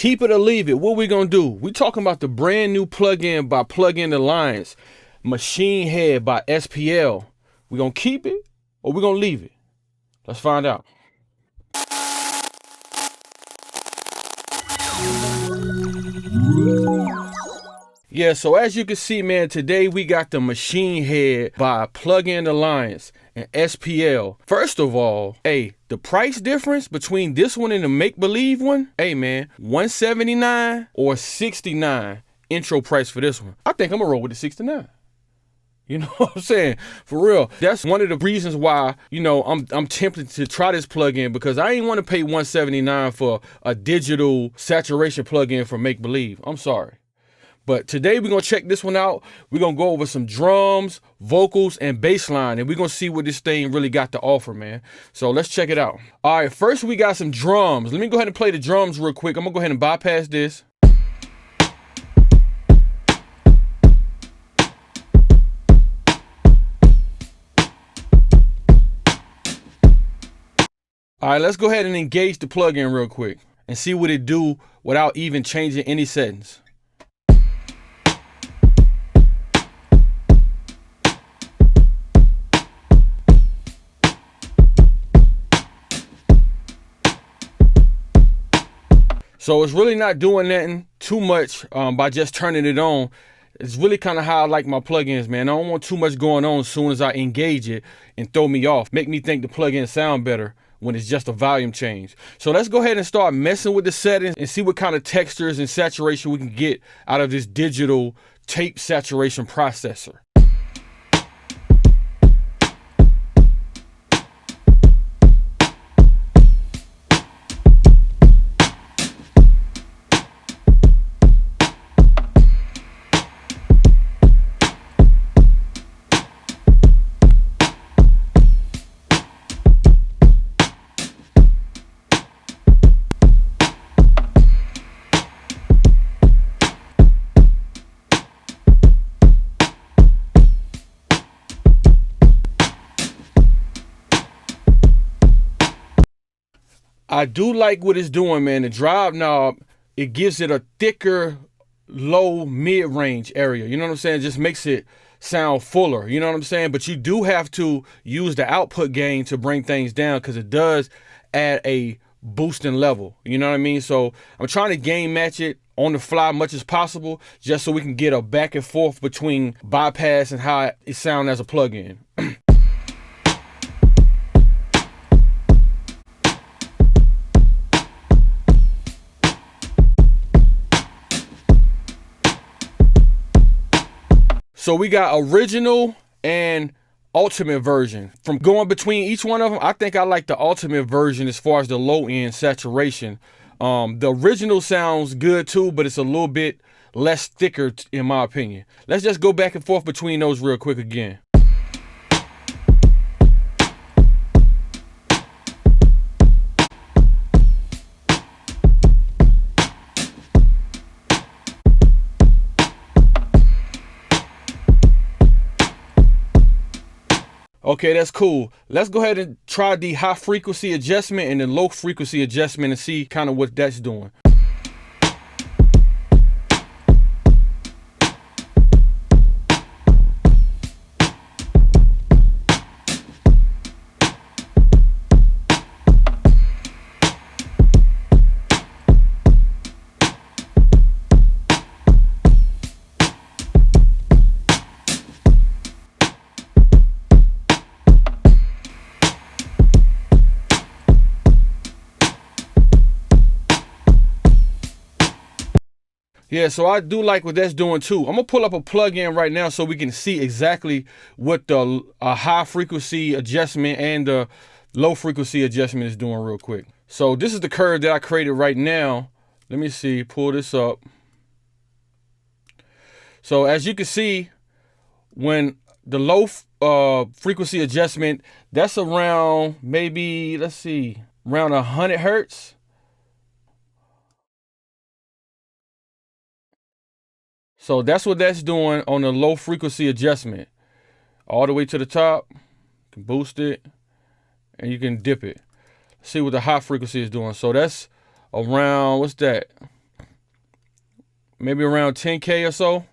Keep it or leave it. What we gonna do? We talking about the brand new plugin by Plugin Alliance, Machine Head by SPL. We gonna keep it or we gonna leave it? Let's find out. Yeah, so as you can see, man, today we got the Machine Head by Plugin Alliance and SPL. First of all, hey, the price difference between this one and the Make Believe one, hey man, $179 or $69 intro price for this one. I think I'm gonna roll with the $69. You know what I'm saying? For real. That's one of the reasons why, you know, I'm tempted to try this plugin, because I ain't want to pay $179 for a digital saturation plugin for Make Believe. I'm sorry. But today we're going to check this one out. We're going to go over some drums, vocals, and bass line, and we're going to see what this thing really got to offer, man. So let's check it out. All right, first we got some drums. Let me go ahead and play the drums real quick. I'm going to go ahead and bypass this. All right, let's go ahead and engage the plugin real quick and see what it do without even changing any settings. So it's really not doing nothing too much by just turning it on. It's really kind of how I like my plugins, man. I don't want too much going on as soon as I engage it and throw me off. Make me think the plugin sound better when it's just a volume change. So let's go ahead and start messing with the settings and see what kind of textures and saturation we can get out of this digital tape saturation processor. I do like what it's doing, man. The drive knob, it gives it a thicker, low, mid-range area. You know what I'm saying? It just makes it sound fuller. You know what I'm saying? But you do have to use the output gain to bring things down, because it does add a boosting level. You know what I mean? So I'm trying to gain match it on the fly much as possible, just so we can get a back and forth between bypass and how it sounds as a plugin. So we got original and ultimate version. From going between each one of them, I think I like the ultimate version as far as the low end saturation. The original sounds good too, but it's a little bit less thicker in my opinion. Let's just go back and forth between those real quick again. Okay, that's cool. Let's go ahead and try the high frequency adjustment and the low frequency adjustment and see kind of what that's doing. Yeah, so I do like what that's doing too. I'm gonna pull up a plugin right now so we can see exactly what the high frequency adjustment and the low frequency adjustment is doing real quick. So this is the curve that I created right now. Let me see, pull this up. So as you can see, when the low frequency adjustment, that's around maybe, let's see, around 100 hertz. So that's what that's doing on the low frequency adjustment. All the way to the top, you can boost it, and you can dip it. See what the high frequency is doing. So that's around, what's that? maybe around 10K or so.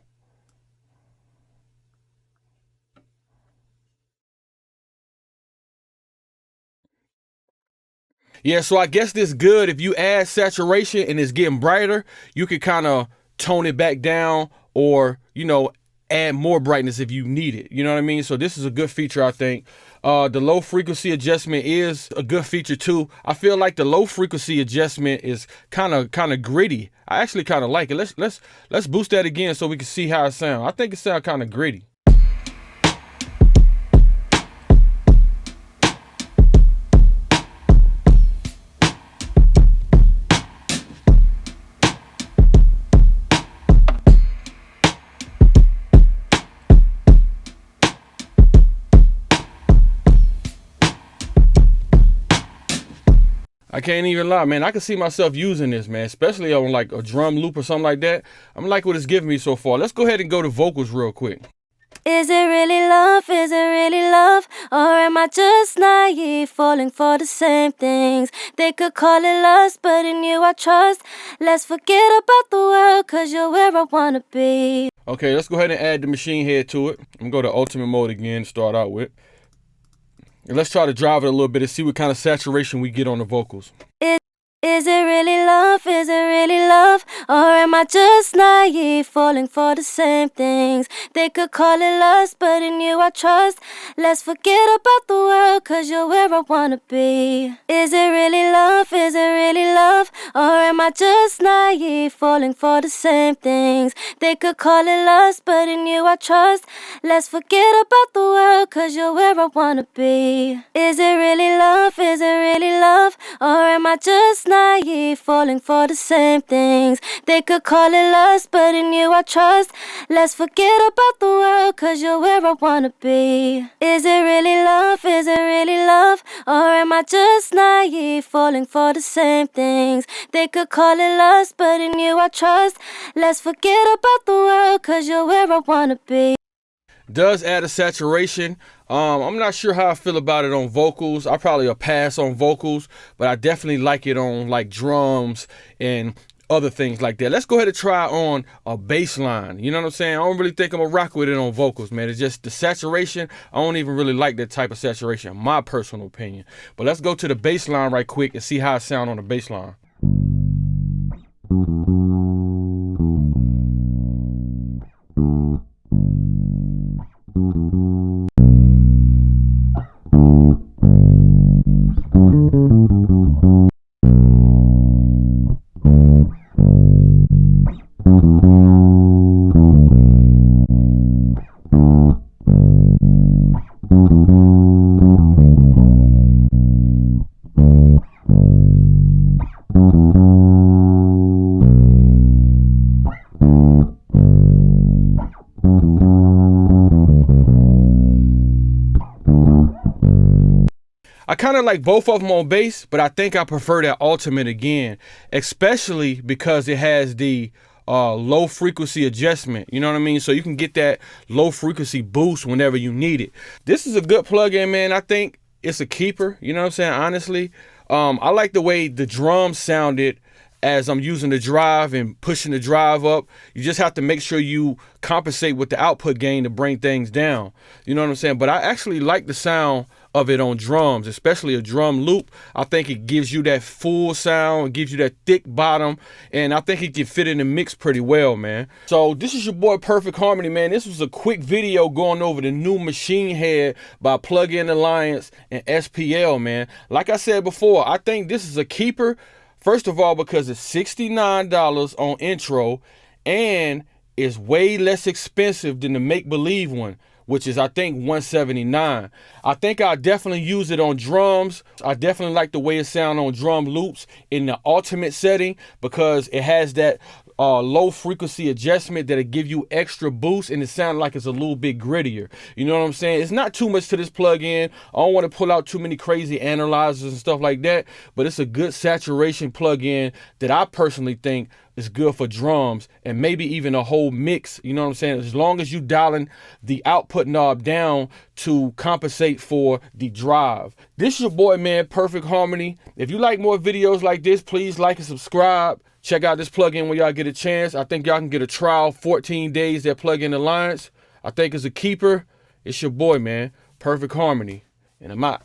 Yeah, so I guess this good. If you add saturation and it's getting brighter, you can kind of tone it back down, or, you know, add more brightness if you need it. You know what I mean? So this is a good feature, I think. The low frequency adjustment is a good feature too. I feel like the low frequency adjustment is kind of gritty. I actually kind of like it. Let's boost that again so we can see how it sounds. I think it sounds kind of gritty. I can't even lie, man. I can see myself using this, man, especially on like a drum loop or something like that. I'm like what it's giving me so far. Let's go ahead and go to vocals real quick. Is it really love? Is it really love? Or am I just naive, falling for the same things? They could call it lust, but in you I trust. Let's forget about the world, cause you're where I wanna be. Okay, let's go ahead and add the machine head to it. I'm gonna go to ultimate mode again to start out with. And let's try to drive it a little bit and see what kind of saturation we get on the vocals. Is it really love? Is it really love? Or am I just naive, falling for the same things? They could call it lust, but in you I trust. Let's forget about the world, cause you're where I wanna be. Is it really love? Is it really love? Or am I just naive, falling for the same things? They could call it lust, but in you I trust. Let's forget about the world, cause you're where I wanna be. Is it really love? Is it really love? Or am I just naive, falling for the same things? They could call it lust, but in you I trust. Let's forget about the world, cause you're where I wanna be. Is it really love? Is it really love? Or am I just naive, falling for the same things? They could call it lust, but in you I trust. Let's forget about the world, cause you're where I wanna be. Does add a saturation. I'm not sure how I feel about it on vocals. I probably a pass on vocals, but I definitely like it on like drums and other things like that. Let's go ahead and try on a bass line. You know what I'm saying? I don't really think I'm gonna rock with it on vocals, man. It's just the saturation. I don't even really like that type of saturation, my personal opinion. But let's go to the bass line right quick and see how it sounds on the bass line. I kind of like both of them on bass, but I think I prefer that ultimate again, especially because it has the low frequency adjustment. You know what I mean? So you can get that low frequency boost whenever you need it. This is a good plug-in, man. I think it's a keeper. You know what I'm saying? Honestly, I like the way the drums sounded as I'm using the drive and pushing the drive up. You just have to make sure you compensate with the output gain to bring things down. You know what I'm saying? But I actually like the sound of it on drums, especially a drum loop. I think it gives you that full sound, it gives you that thick bottom, and I think it can fit in the mix pretty well, man. So this is your boy Perfect Harmony, man. This was a quick video going over the new machine head by Plug-in Alliance and SPL, man. Like I said before, I think this is a keeper. First of all, because it's $69 on intro, and it's way less expensive than the make-believe one, which is I think $179. I think I'll definitely use it on drums. I definitely like the way it sounds on drum loops in the ultimate setting, because it has that low frequency adjustment that'll give you extra boost, and it sounds like it's a little bit grittier. You know what I'm saying? It's not too much to this plug-in. I don't want to pull out too many crazy analyzers and stuff like that, but it's a good saturation plug-in that I personally think is good for drums and maybe even a whole mix. You know what I'm saying? As long as you dialing the output knob down to compensate for the drive. This is your boy, man, Perfect Harmony. If you like more videos like this, please like and subscribe. Check out this plugin when y'all get a chance. I think y'all can get a trial 14 days, that Plugin Alliance. I think it's a keeper. It's your boy, man. Perfect Harmony. And I'm out.